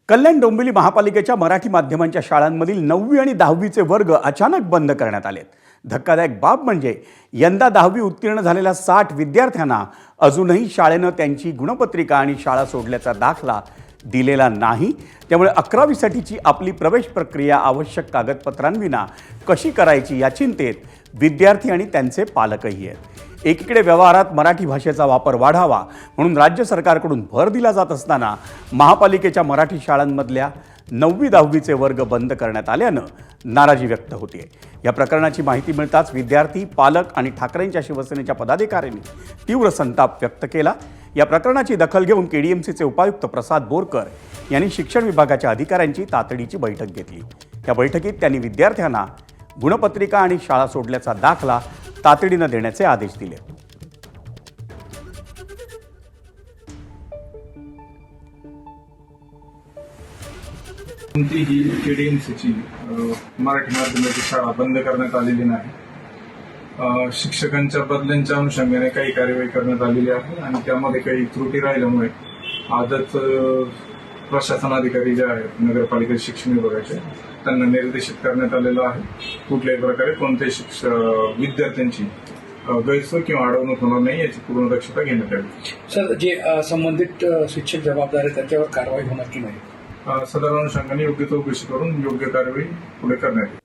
कल्याण डोंबिवली महापालिकेच्या मराठी माध्यमांच्या शाळांमधील 9वी आणि 10वीचे वर्ग अचानक बंद करण्यात आलेत। धक्कादायक बाब म्हणजे यंदा 10वी उत्तीर्ण झालेल्या 60 विद्यार्थ्यांना अजूनही शाळेनं त्यांची गुणपत्रिका आणि शाळा सोडल्याचा दाखला दिलेला नाही। त्यामुळे 11वीसाठीची आपली प्रवेश प्रक्रिया आवश्यक कागदपत्रांविना कशी करायची या चिंतेत विद्यार्थी आणि त्यांचे पालकही आहेत। एकीकडे व्यवहारात मराठी भाषेचा वापर वाढावा म्हणून राज्य सरकारकडून भर दिला जात असताना महापालिकेच्या मराठी शाळांमधल्या 9वी 10वीचे वर्ग बंद करण्यात आल्यानं नाराजी व्यक्त होते। या प्रकरणाची माहिती मिळताच विद्यार्थी, पालक आणि ठाकरेंच्या शिवसेनेच्या पदाधिकाऱ्यांनी तीव्र संताप व्यक्त केला। या प्रकरणाची दखल घेऊन केडीएमसीचे उपायुक्त प्रसाद बोरकर यांनी शिक्षण विभागाच्या अधिकाऱ्यांची तातडीची बैठक घेतली। या बैठकीत त्यांनी विद्यार्थ्यांना गुणपत्रिका आणि शाळा सोडल्याचा दाखला तातडीने देण्याचे आदेश दिले। कोणतीही केडीएमसीची मराठी माध्यमाची शाळा बंद करण्यात आलेली नाही। शिक्षकांच्या बदल्यांच्या अनुषंगाने काही कार्यवाही करण्यात आलेली आहे आणि त्यामध्ये काही त्रुटी राहिल्यामुळे आजच प्रशासन अधिकारी जे आहेत नगरपालिका शिक्षण विभागाचे त्यांना निर्देशित करण्यात आलेलं आहे। कुठल्याही प्रकारे कोणत्याही विद्यार्थ्यांची गैरसोय किंवा अडवणूक होणार नाही याची पूर्ण दक्षता घेण्यात यावी। सर, जे संबंधित शिक्षक जबाबदार आहेत त्याच्यावर कारवाई होणार की नाही? सदर अनुषंगाने योग्य चौकशी करून योग्य कार्यवाही पुढे करण्यात येईल।